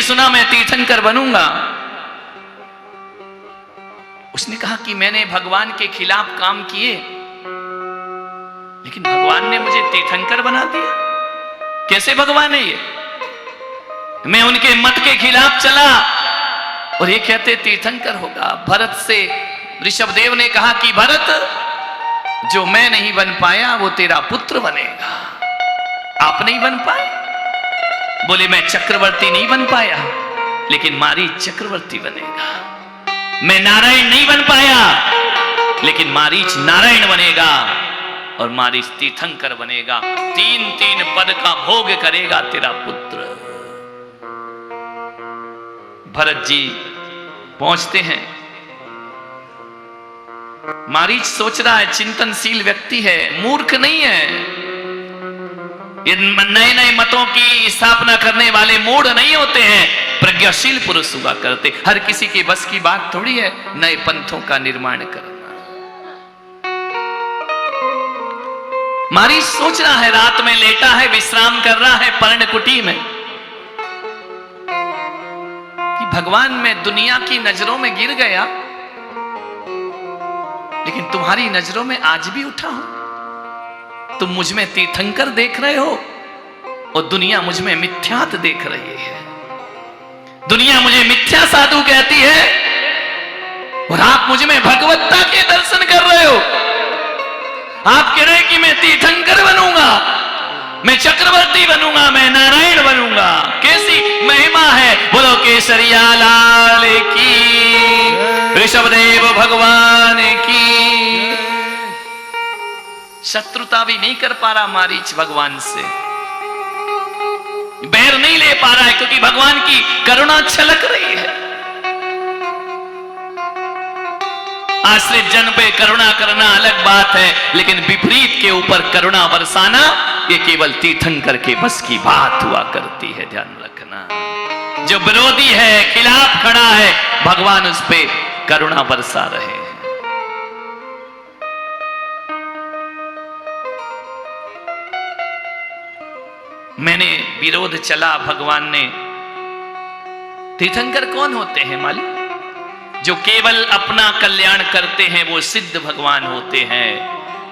सुना मैं तीर्थंकर बनूंगा। उसने कहा कि मैंने भगवान के खिलाफ काम किए, लेकिन भगवान ने मुझे तीर्थंकर बना दिया। कैसे भगवान है ये? मैं उनके मत के खिलाफ चला और ये कहते तीर्थंकर होगा। भरत से ऋषभदेव ने कहा कि भरत, जो मैं नहीं बन पाया वो तेरा पुत्र बनेगा। आप नहीं बन पाए? बोले मैं चक्रवर्ती नहीं बन पाया, लेकिन मारीच चक्रवर्ती बनेगा। मैं नारायण नहीं बन पाया, लेकिन मारीच नारायण बनेगा और मारीच तीर्थंकर बनेगा। 3-3 पद का भोग करेगा तेरा पुत्र। भरत जी पहुंचते हैं। मारीच सोच रहा है, चिंतनशील व्यक्ति है, मूर्ख नहीं है। ये नए नए मतों की स्थापना करने वाले मूढ़ नहीं होते हैं, प्रज्ञाशील पुरुष हुआ करते। हर किसी के बस की बात थोड़ी है नए पंथों का निर्माण करना। मारीच सोच रहा है, रात में लेटा है, विश्राम कर रहा है पर्णकुटी में, कि भगवान मैं दुनिया की नजरों में गिर गया, लेकिन तुम्हारी नजरों में आज भी उठा हूं। तुम मुझ में तीर्थंकर देख रहे हो और दुनिया मुझ में मिथ्यात देख रही है। दुनिया मुझे मिथ्या साधु कहती है और आप मुझ में भगवत्ता के दर्शन कर रहे हो। आप कह रहे हैं कि मैं तीर्थंकर बनूंगा, मैं चक्रवर्ती बनूंगा, मैं नारायण बनूंगा। कैसी महिमा है, बोलो केसरिया लाल की, ऋषभदेव भगवान की। शत्रुता भी नहीं कर पा रहा मारीच भगवान से, बैर नहीं ले पा रहा है, क्योंकि भगवान की करुणा छलक रही है। आश्रित जन पे करुणा करना अलग बात है, लेकिन विपरीत के ऊपर करुणा बरसाना ये केवल तीर्थंकर के बस की बात हुआ करती है। ध्यान रखना, जो विरोधी है, खिलाफ खड़ा है, भगवान उस पे करुणा बरसा रहे हैं। मैंने विरोध चला, भगवान ने। तीर्थंकर कौन होते हैं मालिक? जो केवल अपना कल्याण करते हैं वो सिद्ध भगवान होते हैं,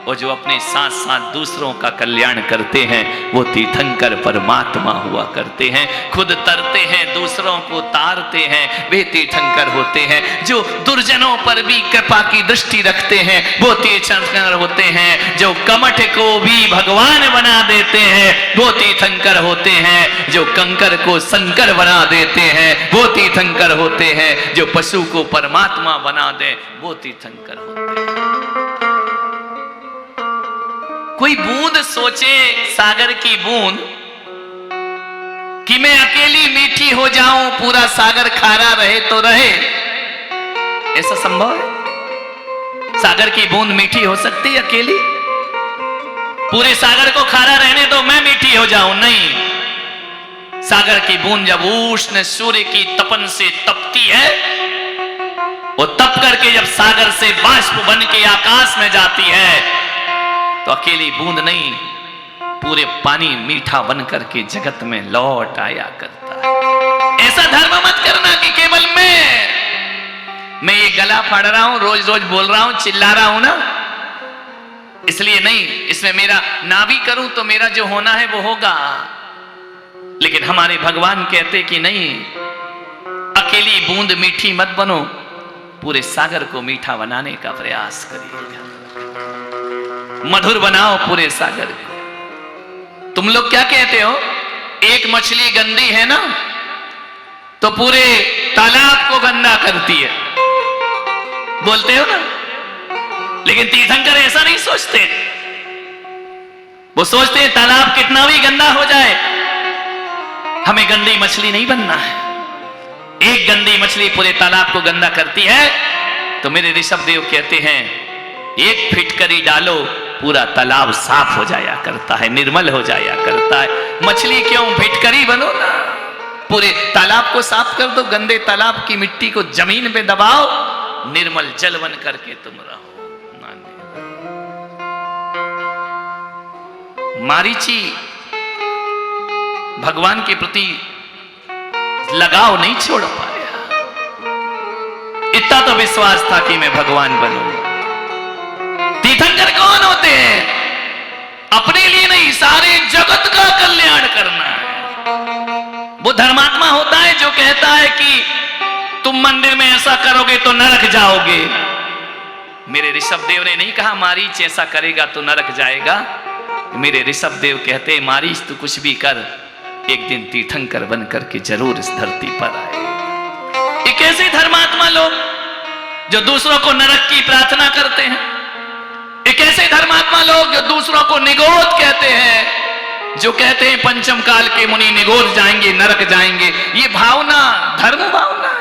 और जो अपने साथ साथ दूसरों का कल्याण करते हैं वो तीर्थंकर परमात्मा हुआ करते हैं। खुद तरते हैं, दूसरों को तारते हैं, वे तीर्थंकर होते हैं। जो दुर्जनों पर भी कृपा की दृष्टि रखते हैं वो तीर्थंकर होते हैं। जो कमठ को भी भगवान बना देते हैं वो तीर्थंकर होते हैं। जो कंकर को शंकर बना देते हैं वो तीर्थंकर होते हैं। जो पशु को परमात्मा बना दे वो तीर्थंकर होते हैं। कोई बूंद सोचे, सागर की बूंद, कि मैं अकेली मीठी हो जाऊं, पूरा सागर खारा रहे तो रहे। ऐसा संभव है? सागर की बूंद मीठी हो सकती है अकेली? पूरे सागर को खारा रहने दो, मैं मीठी हो जाऊं? नहीं। सागर की बूंद जब उष्ण सूर्य की तपन से तपती है, वो तप करके जब सागर से बाष्प बन के आकाश में जाती है, तो अकेली बूंद नहीं, पूरे पानी मीठा बन करके जगत में लौट आया करता है। ऐसा धर्म मत करना कि केवल मैं ये गला फाड़ रहा हूं, रोज रोज बोल रहा हूं, चिल्ला रहा हूं ना, इसलिए नहीं, इसमें मेरा ना भी करूं तो मेरा जो होना है वो होगा। लेकिन हमारे भगवान कहते कि नहीं, अकेली बूंद मीठी मत बनो, पूरे सागर को मीठा बनाने का प्रयास करिएगा, मधुर बनाओ पूरे सागर को। तुम लोग क्या कहते हो, एक मछली गंदी है ना तो पूरे तालाब को गंदा करती है, बोलते हो ना। लेकिन तीर्थंकर ऐसा नहीं सोचते, वो सोचते हैं तालाब कितना भी गंदा हो जाए, हमें गंदी मछली नहीं बनना है। एक गंदी मछली पूरे तालाब को गंदा करती है तो मेरे ऋषभदेव कहते हैं, एक फिटकरी डालो, पूरा तालाब साफ हो जाया करता है, निर्मल हो जाया करता है। मछली क्यों, फिटकरी बनो ना, पूरे तालाब को साफ कर दो, गंदे तालाब की मिट्टी को जमीन पे दबाओ, निर्मल जल बन करके तुम रहो। मारीची भगवान के प्रति लगाव नहीं छोड़ पाया। इतना तो विश्वास था कि मैं भगवान बनूंगा। तीर्थंकर कौन होते हैं? अपने लिए नहीं, सारे जगत का कल्याण करना है। वो धर्मात्मा होता है जो कहता है कि तुम मंदिर में ऐसा करोगे तो नरक जाओगे। मेरे ऋषभ देव ने नहीं कहा मारीच ऐसा करेगा तो नरक जाएगा। मेरे ऋषभ देव कहते मारीच तू कुछ भी कर, एक दिन तीर्थंकर बन करके जरूर इस धरती पर आए। एक ऐसे धर्मात्मा लोग जो दूसरों को नरक की प्रार्थना करते हैं, एक ऐसे धर्मात्मा लोग जो दूसरों को निगोद कहते हैं, जो कहते हैं पंचम काल के मुनि निगोद जाएंगे, नरक जाएंगे। ये भावना धर्म भावना है।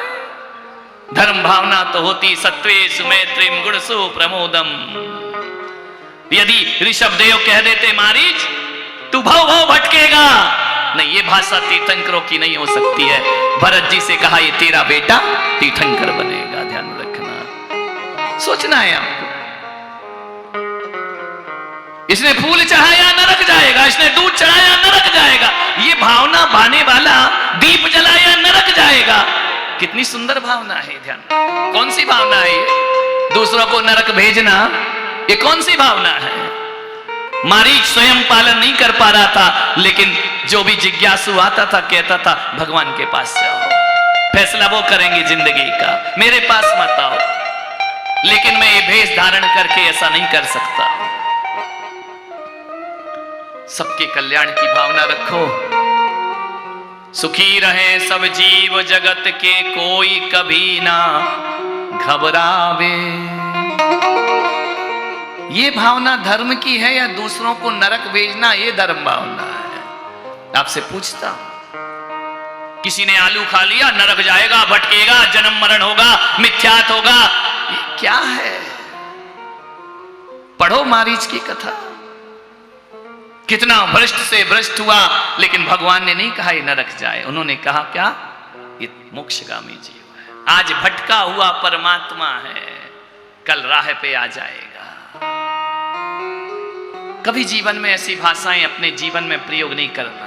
धर्म भावना तो होती सत्वे सुमैत्रीम गुणसु प्रमोदम। यदि ऋषभ देव कह देते मारीच तू भव भव भटकेगा, नहीं, ये भाषा तीर्थंकरों की नहीं हो सकती है। भरत जी से कहा ये तेरा बेटा तीर्थंकर बनेगा, ध्यान रखना, सोचना है आपको। इसने फूल चढ़ाया नरक जाएगा, इसने दूध चढ़ाया नरक जाएगा। ये भावना भाने वाला दीप जलाया नरक जाएगा। कितनी सुंदर भावना है, ध्यान। कौन सी भावना है ये? दूसरों को नरक भेजना, ये कौन सी भावना है? मारीच स्वयं पालन नहीं कर पा रहा था, लेकिन जो भी जिज्ञासु आता था कहता था भगवान के पास जाओ, फैसला वो करेंगे जिंदगी का, मेरे पास मत आओ। लेकिन मैं ये भेष धारण करके ऐसा नहीं कर सकता। सबके कल्याण की भावना रखो। सुखी रहे सब जीव जगत के, कोई कभी ना घबरावे। ये भावना धर्म की है या दूसरों को नरक भेजना, ये धर्म भावना है? आपसे पूछता हूं, किसी ने आलू खा लिया नरक जाएगा, भटकेगा, जन्म मरण होगा, मिथ्यात होगा, ये क्या है? पढ़ो मारीच की कथा, कितना भ्रष्ट से भ्रष्ट हुआ, लेकिन भगवान ने नहीं कहा ये नरक जाए। उन्होंने कहा क्या? ये मोक्षगामी जीव है, आज भटका हुआ परमात्मा है, कल राह पे आ जाएगा। कभी जीवन में ऐसी भाषाएं अपने जीवन में प्रयोग नहीं करना,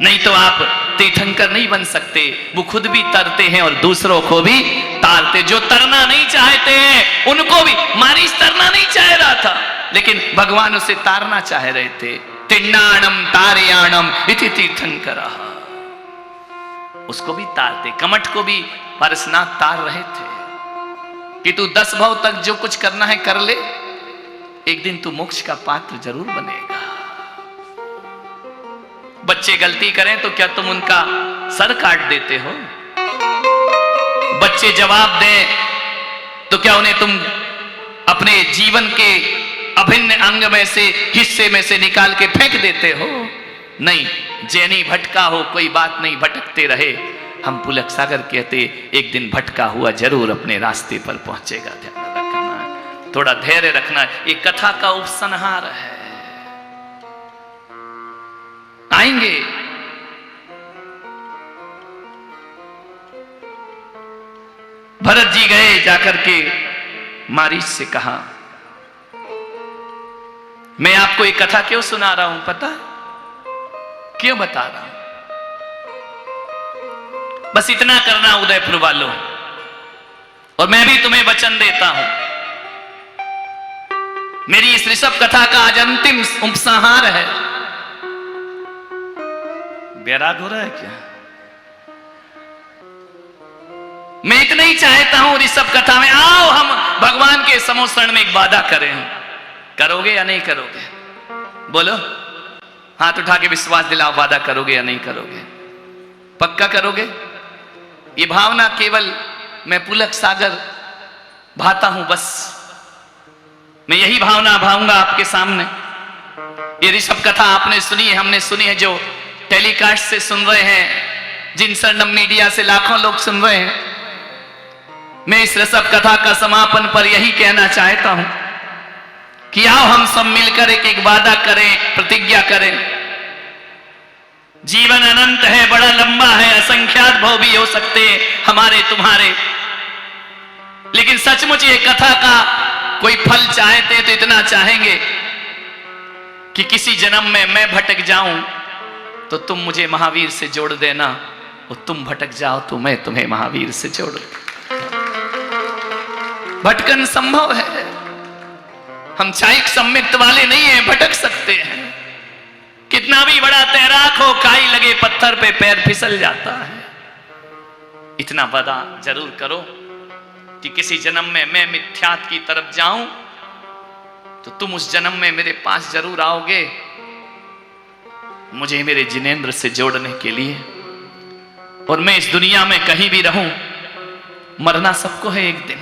नहीं तो आप तीर्थंकर नहीं बन सकते। वो खुद भी तरते हैं और दूसरों को भी तारते। जो तरना नहीं चाहते हैं उनको भी, मारीच तरना नहीं चाह रहा था, लेकिन भगवान उसे तारना चाह रहे थे। तिन्नाणम तारयाणम इति तीर्थंकरः, उसको भी तारते। कमठ को भी पारसनाथ तार रहे थे कि तू 10 भव तक जो कुछ करना है कर ले, एक दिन तू मोक्ष का पात्र जरूर बनेगा। बच्चे गलती करें तो क्या तुम उनका सर काट देते हो? बच्चे जवाब दें तो क्या उन्हें तुम अपने जीवन के अभिन्न अंग में से, हिस्से में से निकाल के फेंक देते हो? नहीं, जैनी भटका हो कोई बात नहीं, भटकते रहे। हम पुलक सागर कहते एक दिन भटका हुआ जरूर अपने रास्ते पर पहुंचेगा। ध्यान रखना, थोड़ा धैर्य रखना। ये कथा का उपसंहार है, आएंगे। भरत जी गए, जाकर के मारीच से कहा मैं आपको एक कथा क्यों सुना रहा हूं पता? क्यों बता रहा हूं? बस इतना करना उदयपुर वालों, और मैं भी तुम्हें वचन देता हूं, मेरी इस ऋषभ कथा का आज अंतिम उपसंहार है। बैराग हो रहा है क्या? मैं इतना ही चाहता हूं ऋषभ कथा में, आओ हम भगवान के समोषण में एक वादा करें। करोगे या नहीं करोगे? बोलो, हाथ उठा के विश्वास दिलाओ, वादा करोगे या नहीं करोगे? पक्का करोगे? ये भावना केवल मैं पुलक सागर भाता हूं, बस मैं यही भावना भाऊंगा आपके सामने। ये ऋषभ कथा आपने सुनी है, हमने सुनी है, जो टेलीकास्ट से सुन रहे हैं, जिन सरनम मीडिया से लाखों लोग सुन रहे हैं। मैं इस ऋषभ कथा का समापन पर यही कहना चाहता हूं कि आओ हम सब मिलकर एक वादा करें, प्रतिज्ञा करें। जीवन अनंत है, बड़ा लंबा है, असंख्यात भव भी हो सकते हैं हमारे तुम्हारे, लेकिन सचमुच ये कथा का कोई फल चाहते तो इतना चाहेंगे कि किसी जन्म में मैं भटक जाऊं तो तो तुम मुझे महावीर से जोड़ देना, और तुम भटक जाओ तो मैं तुम्हें महावीर से जोड़ दूं। भटकन संभव है, हम चाइक सम्मित वाले नहीं हैं, भटक सकते हैं। कितना भी बड़ा तैराक हो, काई लगे पत्थर पे पैर फिसल जाता है। इतना वादा जरूर करो कि किसी जन्म में मैं मिथ्यात की तरफ जाऊं तो तुम उस जन्म में मेरे पास जरूर आओगे, मुझे मेरे जिनेंद्र से जोड़ने के लिए। और मैं इस दुनिया में कहीं भी रहूं, मरना सबको है एक दिन,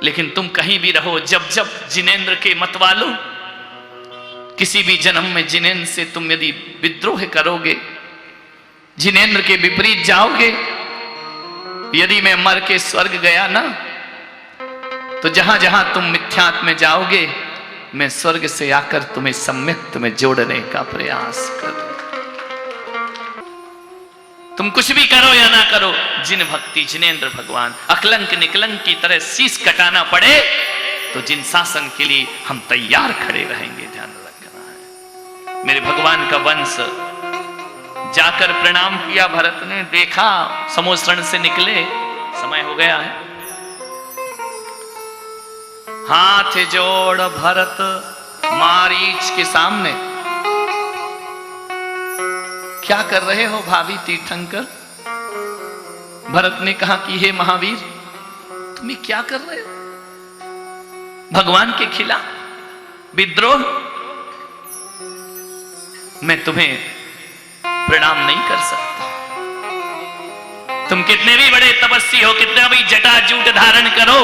लेकिन तुम कहीं भी रहो, जब जब जिनेंद्र के मतवालों किसी भी जन्म में जिनेंद्र से तुम यदि विद्रोह करोगे, जिनेंद्र के विपरीत जाओगे, यदि मैं मर के स्वर्ग गया ना, तो जहां जहां तुम मिथ्यात में जाओगे, मैं स्वर्ग से आकर तुम्हें सम्यक्त में जोड़ने का प्रयास करूं। तुम कुछ भी करो या ना करो, जिन भक्ति जिनेंद्र भगवान अकलंक निकलंक की तरह शीश कटाना पड़े तो जिन शासन के लिए हम तैयार खड़े रहेंगे, ध्यान रखना है। मेरे भगवान का वंश जाकर प्रणाम किया भरत ने, देखा समोसरण से निकले, समय हो गया है। हाथ जोड़ भरत मारीच के सामने, क्या कर रहे हो भावी तीर्थंकर? भरत ने कहा कि हे महावीर, तुम ये क्या कर रहे हो? भगवान के खिलाफ विद्रोह? मैं तुम्हें प्रणाम नहीं कर सकता। तुम कितने भी बड़े तपस्वी हो, कितना भी जटाजूट धारण करो,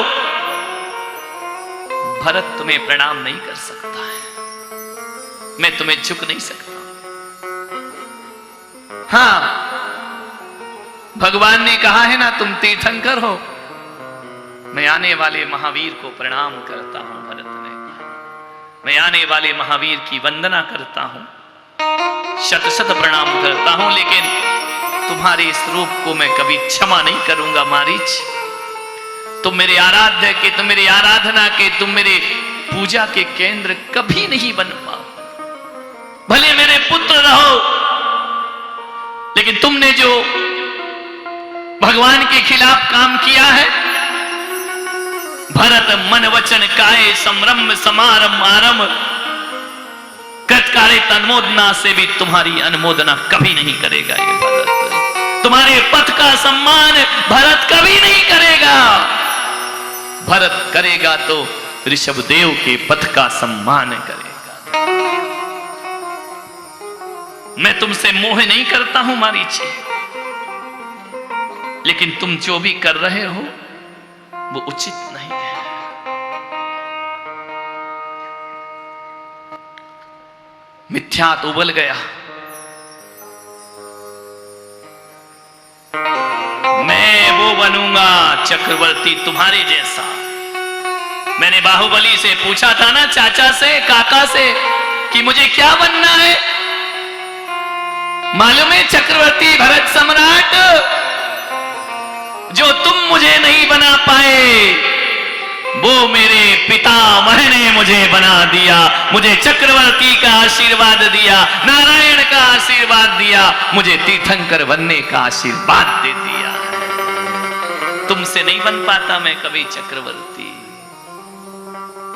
भरत तुम्हें प्रणाम नहीं कर सकता है। मैं तुम्हें झुक नहीं सकता। हाँ, भगवान ने कहा है ना तुम तीर्थंकर हो, मैं आने वाले महावीर को प्रणाम करता हूं। भरत ने कहा, मैं आने वाले महावीर की वंदना करता हूं, शत शत प्रणाम करता हूं, लेकिन तुम्हारे इस रूप को मैं कभी क्षमा नहीं करूंगा मारीच। तुम मेरे आराध्य के, तुम मेरी आराधना के, तुम मेरे पूजा के केंद्र कभी नहीं बन पाओ। भले मेरे पुत्र रहो, लेकिन तुमने जो भगवान के खिलाफ काम किया है, भरत मन वचन काये संरम्भ समारंभ आरंभ कृतकार्य अनुमोदना से भी तुम्हारी अनुमोदना कभी नहीं करेगा ये भरत। तुम्हारे पथ का सम्मान भरत कभी नहीं करेगा। भरत करेगा तो ऋषभदेव के पथ का सम्मान करेगा। मैं तुमसे मोह नहीं करता हूं मारीची, लेकिन तुम जो भी कर रहे हो वो उचित नहीं है। मिथ्यात उबल गया। मैं वो बनूंगा चक्रवर्ती तुम्हारे जैसा। मैंने बाहुबली से पूछा था ना, चाचा से, काका से, कि मुझे क्या बनना है? मालूम है चक्रवर्ती भरत सम्राट, जो तुम मुझे नहीं बना पाए वो मेरे पितामह ने मुझे बना दिया। मुझे चक्रवर्ती का आशीर्वाद दिया, नारायण का आशीर्वाद दिया, मुझे तीर्थंकर बनने का आशीर्वाद दे दिया। तुमसे नहीं बन पाता मैं कभी चक्रवर्ती।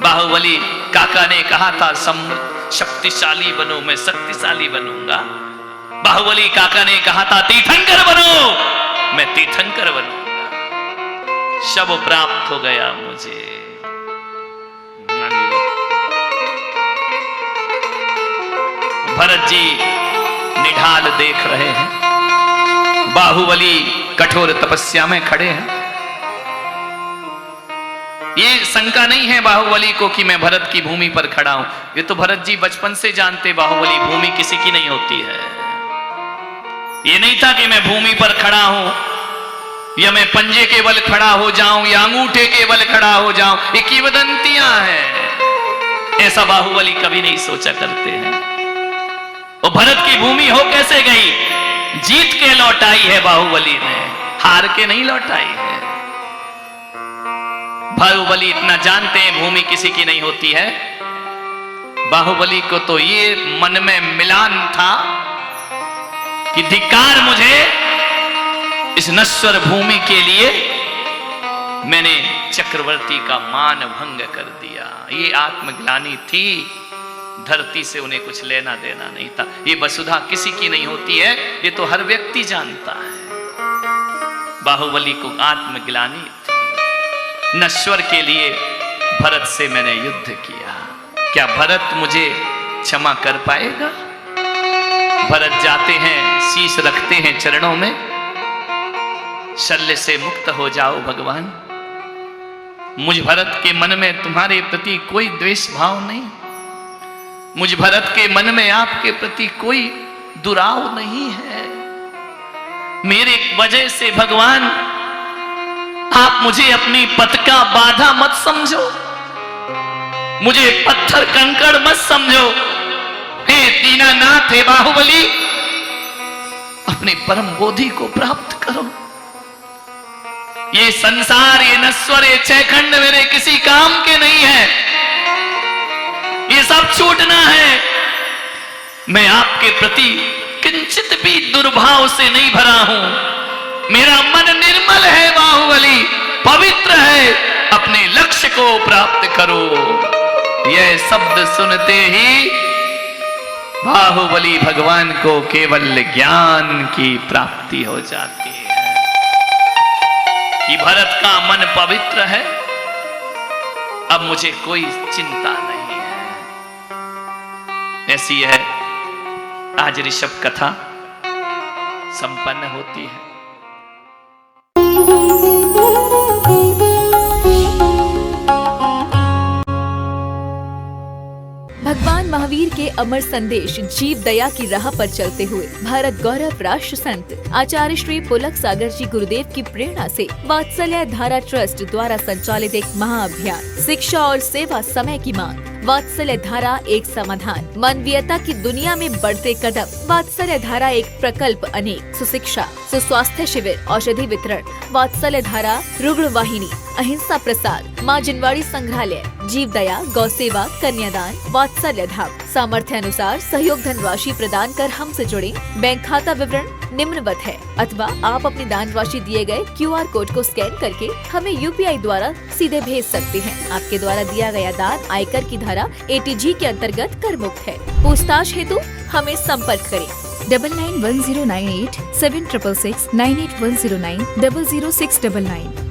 बाहुबली काका ने कहा था शक्तिशाली बनो, मैं शक्तिशाली बनूंगा। बाहुबली काका ने कहा था तीर्थंकर बनो, मैं तीर्थंकर बनूंगा। शब प्राप्त हो गया मुझे। भरत जी निढाल देख रहे हैं, बाहुबली कठोर तपस्या में खड़े हैं। ये शंका नहीं है बाहुबली को कि मैं भरत की भूमि पर खड़ा हूं। ये तो भरत जी बचपन से जानते, बाहुबली भूमि किसी की नहीं होती है। ये नहीं था कि मैं भूमि पर खड़ा हूं, या मैं पंजे के बल खड़ा हो जाऊं, या अंगूठे के बल खड़ा हो जाऊं। ये किंवदंतियां हैं, ऐसा बाहुबली कभी नहीं सोचा करते हैं। वो भरत की भूमि हो कैसे गई? जीत के लौटाई है बाहुबली ने, हार के नहीं लौटाई है। बाहुबली इतना जानते हैं भूमि किसी की नहीं होती है। बाहुबली को तो ये मन में मिलान था कि धिक्कार मुझे, इस नश्वर भूमि के लिए मैंने चक्रवर्ती का मान भंग कर दिया। ये आत्मग्लानि थी, धरती से उन्हें कुछ लेना देना नहीं था। ये वसुधा किसी की नहीं होती है, ये तो हर व्यक्ति जानता है। बाहुबली को आत्मग्लानि थी। नश्वर के लिए भरत से मैंने युद्ध किया, क्या भरत मुझे क्षमा कर पाएगा? भरत जाते हैं, शीश रखते हैं चरणों में, शल्य से मुक्त हो जाओ भगवान। मुझ भरत के मन में तुम्हारे प्रति कोई द्वेष भाव नहीं, मुझ भरत के मन में आपके प्रति कोई दुराव नहीं है। मेरे वजह से भगवान आप मुझे अपनी पथ का बाधा मत समझो, मुझे पत्थर कंकड़ मत समझो। हे दीनानाथ, हे बाहुबली, अपने परम बोधि को प्राप्त करो। ये संसार, ये नश्वर, ये छखंड मेरे किसी काम के नहीं है, ये सब छूटना है। मैं आपके प्रति किंचित भी दुर्भाव से नहीं भरा हूं। मेरा मन निर्मल है बाहुबली, पवित्र है। अपने लक्ष्य को प्राप्त करो। यह शब्द सुनते ही बाहुबली भगवान को केवल ज्ञान की प्राप्ति हो जाती है कि भरत का मन पवित्र है, अब मुझे कोई चिंता नहीं है। ऐसी है आज ऋषभ कथा संपन्न होती है। भगवान महावीर के अमर संदेश जीव दया की राह पर चलते हुए भारत गौरव राष्ट्र संत आचार्य श्री पुलक सागर जी गुरुदेव की प्रेरणा से वात्सल्य धारा ट्रस्ट द्वारा संचालित एक महाअभियान शिक्षा और सेवा समय की मांग। वात्सल्य धारा एक समाधान, मानवीयता की दुनिया में बढ़ते कदम। वात्सल्य धारा एक प्रकल्प अनेक, सुशिक्षा, सुस्वास्थ्य शिविर, औषधि वितरण, वात्सल्य धारा रुग्ण वाहिनी, अहिंसा प्रसाद, माँ जिनवाड़ी संग्रहालय, जीव दया, गौ सेवा, कन्यादान, वात्सल्य धाम। सामर्थ्य अनुसार सहयोग धनराशि प्रदान कर हमसे जुड़े। बैंक खाता विवरण निम्नवत है, अथवा आप अपनी दान राशि दिए गए QR कोड को स्कैन करके हमें UPI द्वारा सीधे भेज सकते हैं। आपके द्वारा दिया गया दान आयकर की धारा ATG के अंतर्गत कर मुक्त है। पूछताछ हेतु हमें संपर्क करें 991098 7666 98109 00699।